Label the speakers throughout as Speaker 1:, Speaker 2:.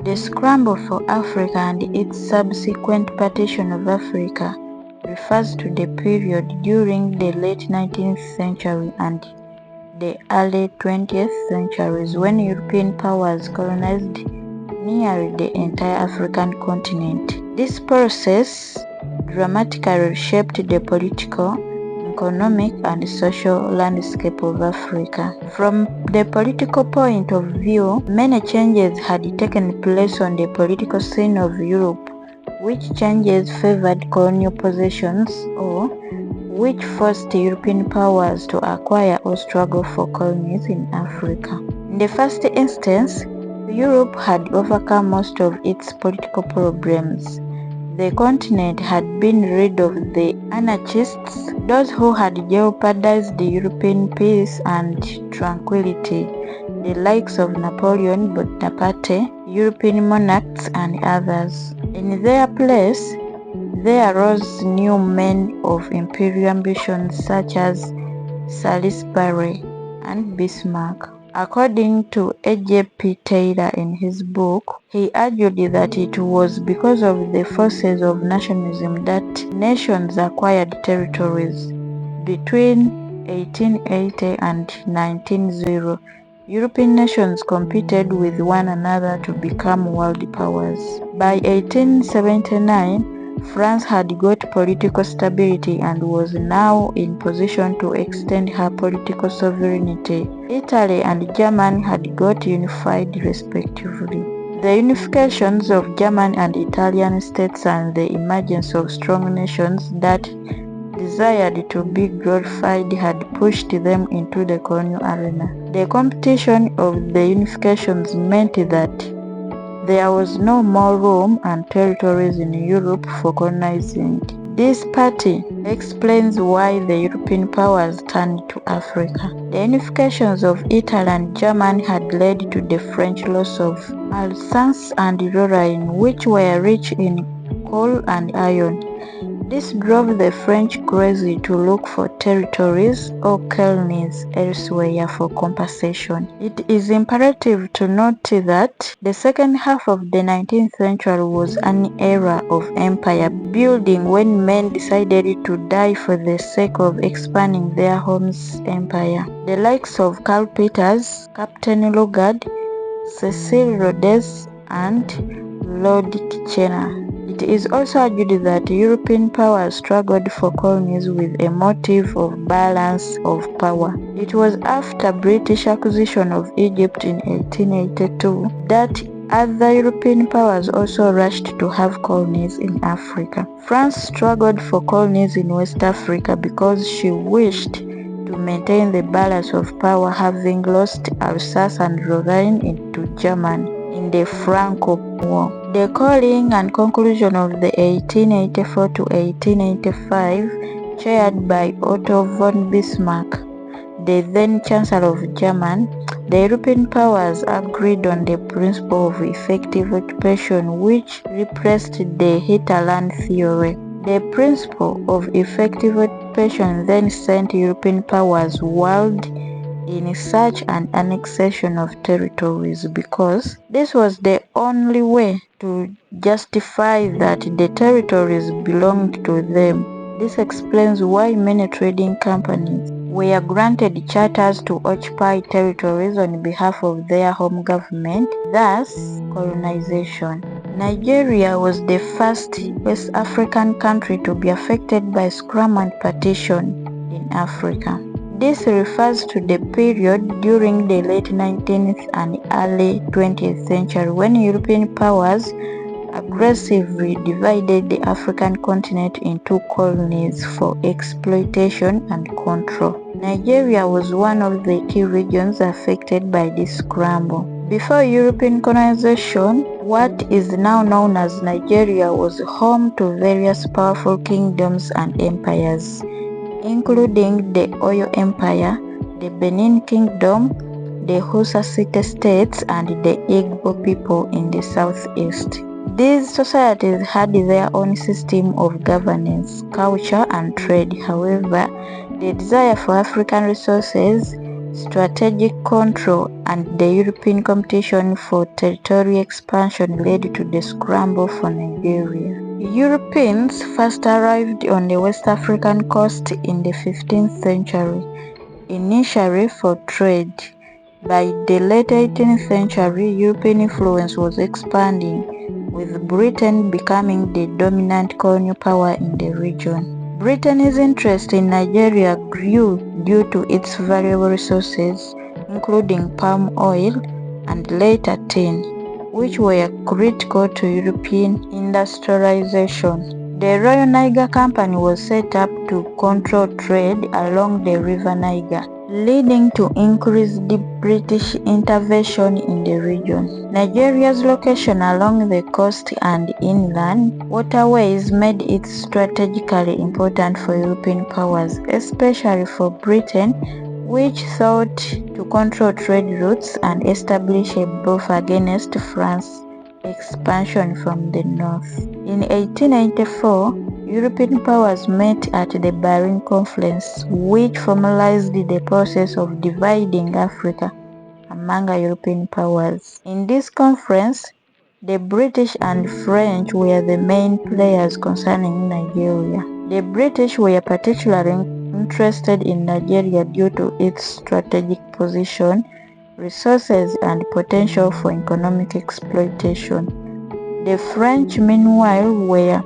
Speaker 1: The scramble for Africa and its subsequent partition of Africa refers to the period during the late 19th century and the early 20th centuries when European powers colonized nearly the entire African continent. This process dramatically reshaped the political, economic, and social landscape of Africa. From the political point of view, many changes had taken place on the political scene of Europe, which changes favored colonial possessions or which forced European powers to acquire or struggle for colonies in Africa. In the first instance, Europe had overcome most of its political problems. The continent had been rid of the anarchists, those who had jeopardized the European peace and tranquility, the likes of Napoleon Bonaparte, European monarchs, and others. In their place, there arose new men of imperial ambitions such as Salisbury and Bismarck. According to A.J.P. Taylor in his book, he argued that it was because of the forces of nationalism that nations acquired territories. Between 1880 and 1900, European nations competed with one another to become world powers. By 1879, France had got political stability and was now in position to extend her political sovereignty. Italy and Germany had got unified respectively. The unifications of German and Italian states and the emergence of strong nations that desired to be glorified had pushed them into the colonial arena. The competition of the unifications meant that there was no more room and territories in Europe for colonizing. This party explains why the European powers turned to Africa. The unifications of Italy and Germany had led to the French loss of Alsace and Lorraine, which were rich in coal and iron. This drove the French crazy to look for territories or colonies elsewhere for compensation. It is imperative to note that the second half of the 19th century was an era of empire building when men decided to die for the sake of expanding their home's empire. The likes of Karl Peters, Captain Lugard, Cecil Rhodes, and Lord Kitchener. It is also argued that European powers struggled for colonies with a motive of balance of power. It was after British acquisition of Egypt in 1882 that other European powers also rushed to have colonies in Africa. France struggled for colonies in West Africa because she wished to maintain the balance of power, having lost Alsace and Lorraine into Germany in the Franco War. The calling and conclusion of the 1884 to 1885, chaired by Otto von Bismarck, the then Chancellor of Germany, the European powers agreed on the principle of effective occupation, which replaced the hinterland theory. The principle of effective occupation then sent European powers world in search and annexation of territories because this was the only way to justify that the territories belonged to them. This explains why many trading companies were granted charters to occupy territories on behalf of their home government, thus colonization. Nigeria was the first West African country to be affected by Scramble and Partition in Africa. This refers to the period during the late 19th and early 20th century when European powers aggressively divided the African continent into colonies for exploitation and control. Nigeria was one of the key regions affected by this scramble. Before European colonization, what is now known as Nigeria was home to various powerful kingdoms and empires, including the Oyo Empire, the Benin Kingdom, the Hausa City States, and the Igbo people in the southeast. These societies had their own system of governance, culture, and trade. However, the desire for African resources strategic control, and the European competition for territorial expansion led to the scramble for Nigeria. Europeans first arrived on the West African coast in the 15th century, initially for trade. By the late 18th century, European influence was expanding, with Britain becoming the dominant colonial power in the region. Britain's interest in Nigeria grew due to its valuable resources, including palm oil and later tin, which were critical to European industrialization. The Royal Niger Company was set up to control trade along the River Niger, leading to increased British intervention in the region. Nigeria's location along the coast and inland waterways made it strategically important for European powers, especially for Britain, which sought to control trade routes and establish a buffer against France's expansion from the north. In 1894, European powers met at the Berlin Conference, which formalized the process of dividing Africa among European powers. In this conference, the British and French were the main players concerning Nigeria. The British were particularly interested in Nigeria due to its strategic position, resources, and potential for economic exploitation. The French, meanwhile, were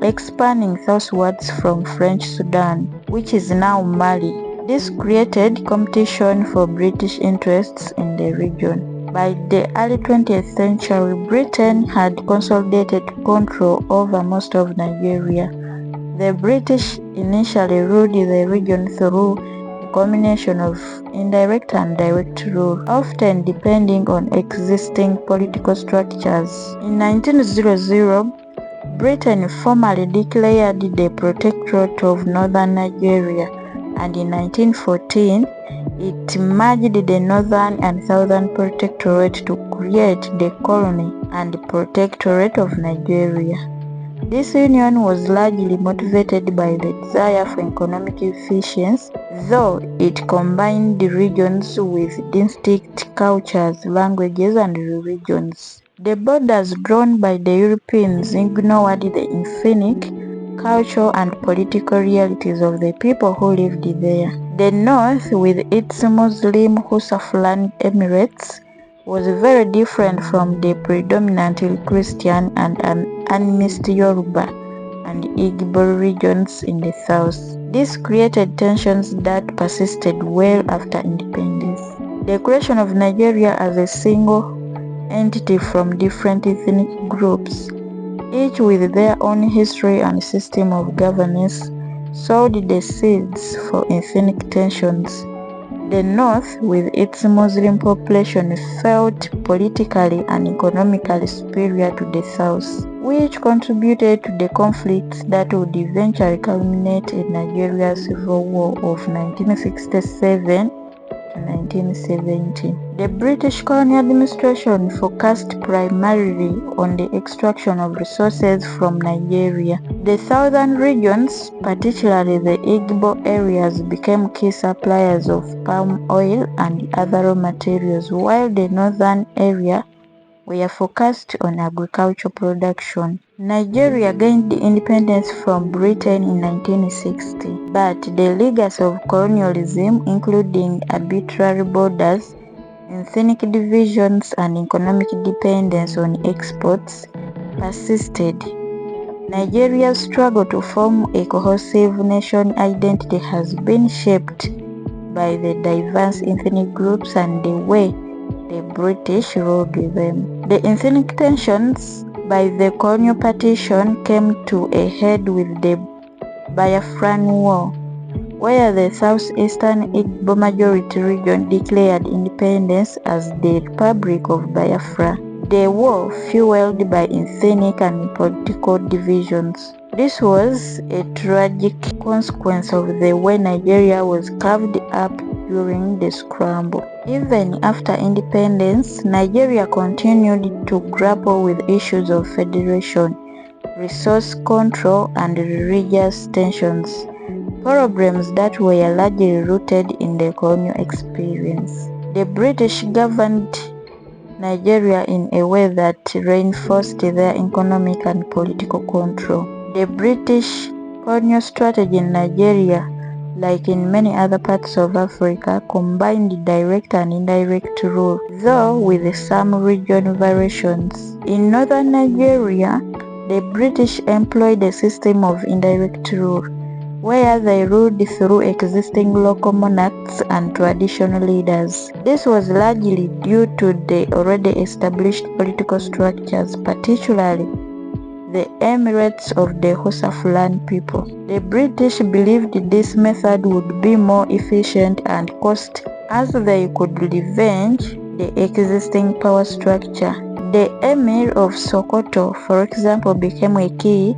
Speaker 1: expanding southwards from French Sudan, which is now Mali. This created competition for British interests in the region. By the early 20th century, Britain had consolidated control over most of Nigeria. The British initially ruled the region through a combination of indirect and direct rule, often depending on existing political structures. In 1900, Britain formally declared the Protectorate of Northern Nigeria, and in 1914, it merged the Northern and Southern Protectorate to create the Colony and Protectorate of Nigeria. This union was largely motivated by the desire for economic efficiency, though it combined the regions with distinct cultures, languages, and religions. The borders drawn by the Europeans ignored the ethnic, cultural, and political realities of the people who lived there. The north, with its Muslim Hausa-Fulani Emirates, was very different from the predominantly Christian and animist Yoruba and Igbo regions in the south. This created tensions that persisted well after independence. The creation of Nigeria as a single entity from different ethnic groups, each with their own history and system of governance, sowed the seeds for ethnic tensions. The North, with its Muslim population, felt politically and economically superior to the South, which contributed to the conflicts that would eventually culminate in Nigeria's Civil War of 1967 to 1970. The British colonial administration focused primarily on the extraction of resources from Nigeria. The southern regions, particularly the Igbo areas, became key suppliers of palm oil and other raw materials, while the northern area were focused on agricultural production. Nigeria gained independence from Britain in 1960, but the legacy of colonialism, including arbitrary borders, ethnic divisions, and economic dependence on exports, persisted. Nigeria's struggle to form a cohesive nation identity has been shaped by the diverse ethnic groups and the way the British ruled them. The ethnic tensions by the colonial partition came to a head with the Biafran War, where the southeastern Igbo majority region declared independence as the Republic of Biafra. The war fueled by ethnic and political divisions. This was a tragic consequence of the way Nigeria was carved up during the scramble. Even after independence, Nigeria continued to grapple with issues of federation, resource control, and religious tensions. problems that were largely rooted in the colonial experience. The British governed Nigeria in a way that reinforced their economic and political control. The British colonial strategy in Nigeria, like in many other parts of Africa, combined direct and indirect rule, though with some regional variations. In northern Nigeria, the British employed a system of indirect rule, where they ruled through existing local monarchs and traditional leaders. This was largely due to the already established political structures, particularly the emirates of the Hausa Fulani people. The British believed this method would be more efficient and cost, as they could revenge the existing power structure. The Emir of Sokoto, for example, became a key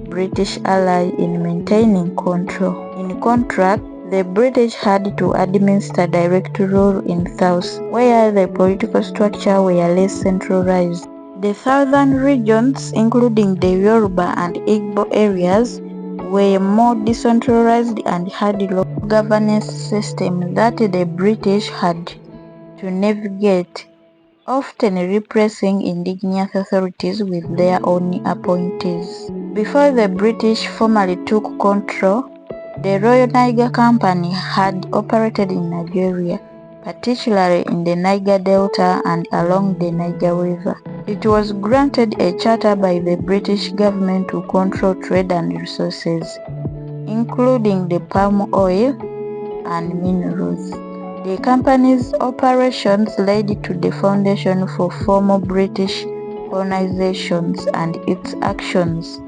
Speaker 1: British ally in maintaining control. In contrast, the British had to administer direct rule in South, where the political structure were less centralized. The southern regions, including the Yoruba and Igbo areas, were more decentralized and had a local governance system that the British had to navigate, often replacing indigenous authorities with their own appointees. Before the British formally took control, the Royal Niger Company had operated in Nigeria, particularly in the Niger Delta and along the Niger River. It was granted a charter by the British government to control trade and resources, including the palm oil and minerals. The company's operations led to the foundation for formal British colonizations, and its actions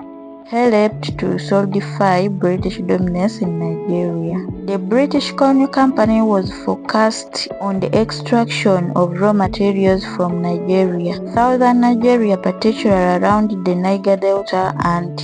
Speaker 1: helped to solidify British dominance in Nigeria. The British Colonial Company was focused on the extraction of raw materials from Nigeria. Southern Nigeria, particularly around the Niger Delta and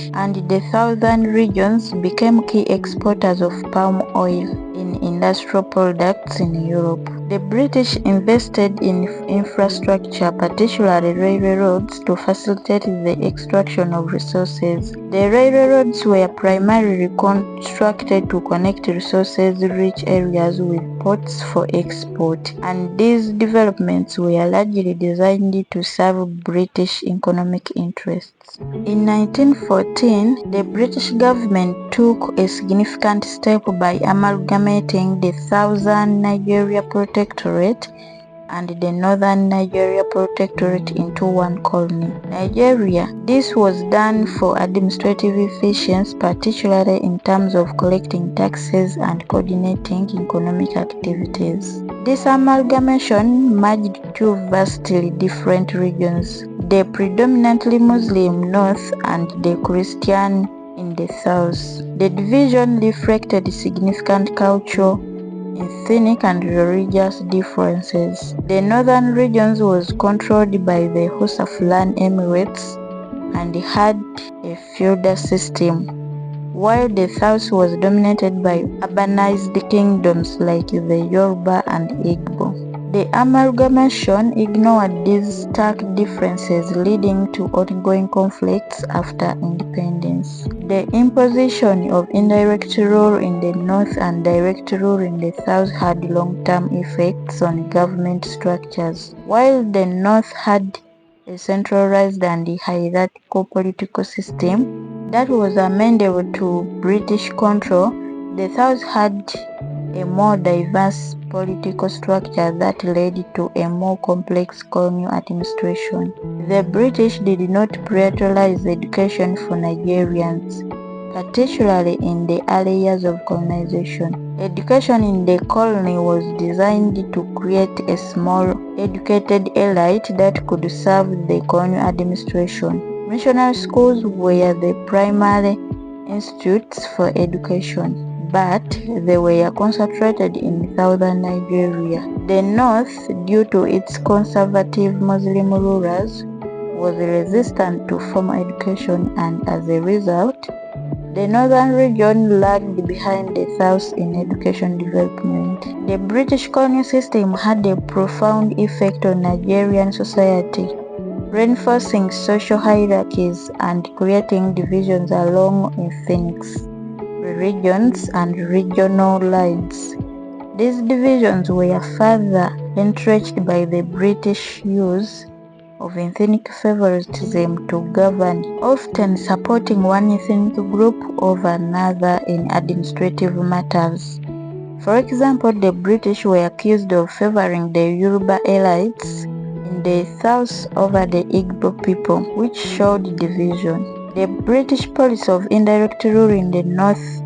Speaker 1: the southern regions, became key exporters of palm oil in industrial products in Europe. The British invested in infrastructure, particularly railroads, to facilitate the extraction of resources. The railroads were primarily constructed to connect resources-rich areas with ports for export, and these developments were largely designed to serve British economic interests. In 1914, the British government took a significant step by amalgamating the Southern Nigeria Protectorate and the Northern Nigeria Protectorate into one colony, Nigeria. This was done for administrative efficiency, particularly in terms of collecting taxes and coordinating economic activities. This amalgamation merged two vastly different regions, the predominantly Muslim North and the Christian in the South. The division reflected significant cultural, ethnic and religious differences. The northern regions was controlled by the Hausa Fulani Emirates and had a feudal system, while the south was dominated by urbanized kingdoms like the Yoruba and Igbo. The amalgamation ignored these stark differences, leading to ongoing conflicts after independence. The imposition of indirect rule in the north and direct rule in the south had long-term effects on government structures. While the north had a centralized and hierarchical political system that was amenable to British control, the south had a more diverse political structure that led to a more complex colonial administration. The British did not prioritize education for Nigerians, particularly in the early years of colonization. Education in the colony was designed to create a small, educated elite that could serve the colonial administration. Missionary schools were the primary institutes for education, but they were concentrated in southern Nigeria. The north, due to its conservative Muslim rulers, was resistant to formal education, and as a result, the northern region lagged behind the south in education development. The British colonial system had a profound effect on Nigerian society, reinforcing social hierarchies and creating divisions along ethnic, regions, and regional lines. These divisions were further entrenched by the British use of ethnic favoritism to govern, often supporting one ethnic group over another in administrative matters. For example, the British were accused of favoring the Yoruba elites in the south over the Igbo people, which showed division. The British policy of indirect rule in the north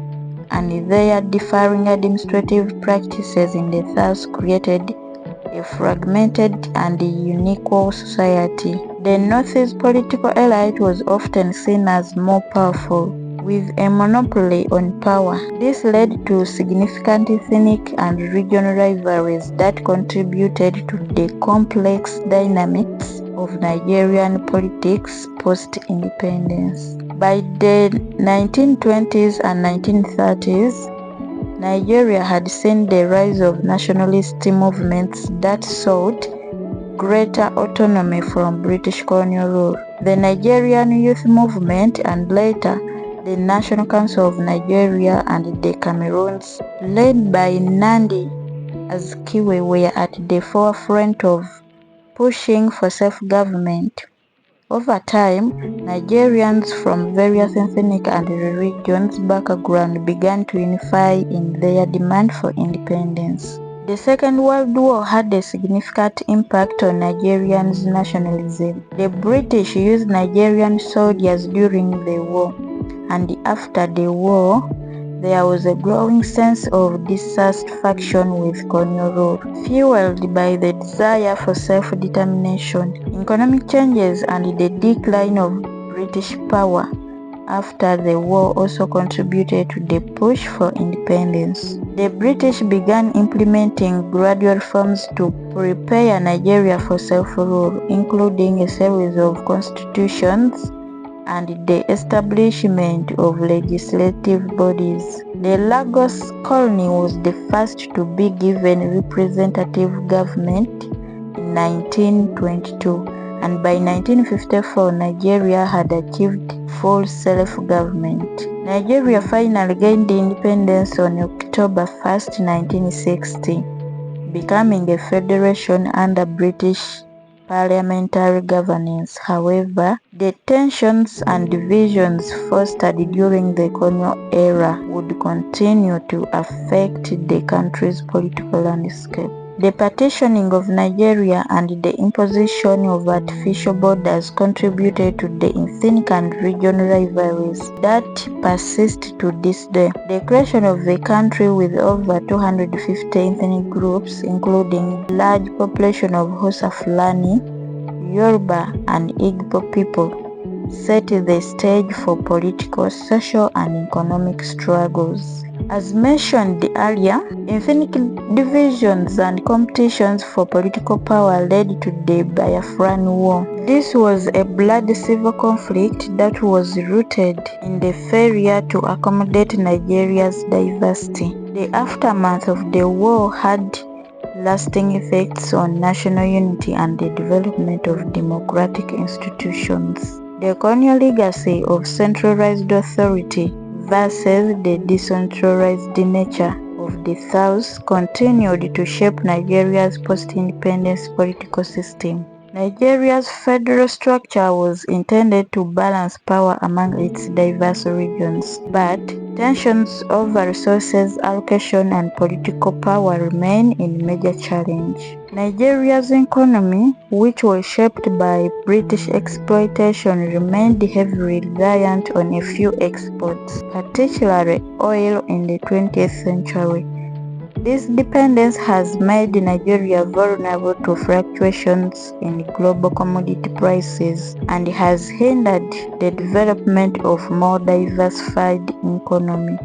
Speaker 1: and their differing administrative practices in the south created a fragmented and unequal society. The North's political elite was often seen as more powerful, with a monopoly on power. This led to significant ethnic and regional rivalries that contributed to the complex dynamics of Nigerian politics post-independence. By the 1920s and 1930s, Nigeria had seen the rise of nationalist movements that sought greater autonomy from British colonial rule. The Nigerian Youth Movement and later the National Council of Nigeria and the Cameroons, led by Nnamdi Azikiwe, were at the forefront of pushing for self-government. Over time, Nigerians from various ethnic and religious backgrounds began to unify in their demand for independence. The Second World War had a significant impact on Nigerians' nationalism. The British used Nigerian soldiers during the war, and after the war, there was a growing sense of dissatisfaction with colonial rule, fueled by the desire for self-determination. Economic changes and the decline of British power after the war also contributed to the push for independence. The British began implementing gradual reforms to prepare Nigeria for self-rule, including a series of constitutions and the establishment of legislative bodies. The Lagos colony was the first to be given representative government in 1922, and by 1954 Nigeria had achieved full self-government. Nigeria finally gained independence on October 1, 1960, becoming a federation under British parliamentary governance. However, the tensions and divisions fostered during the colonial era would continue to affect the country's political landscape. The partitioning of Nigeria and the imposition of artificial borders contributed to the ethnic and regional rivalries that persist to this day. The creation of a country with over 250 ethnic groups, including large population of Hausa Fulani, Yoruba, and Igbo people, set the stage for political, social, and economic struggles. As mentioned earlier, ethnic divisions and competitions for political power led to the Biafran War. This was a bloody civil conflict that was rooted in the failure to accommodate Nigeria's diversity. The aftermath of the war had lasting effects on national unity and the development of democratic institutions. The colonial legacy of centralized authority versus the decentralized nature of the South continued to shape Nigeria's post-independence political system. Nigeria's federal structure was intended to balance power among its diverse regions, but tensions over resources allocation and political power remain a major challenge. Nigeria's economy, which was shaped by British exploitation, remained heavily reliant on a few exports, particularly oil in the 20th century. This dependence has made Nigeria vulnerable to fluctuations in global commodity prices and has hindered the development of a more diversified economy.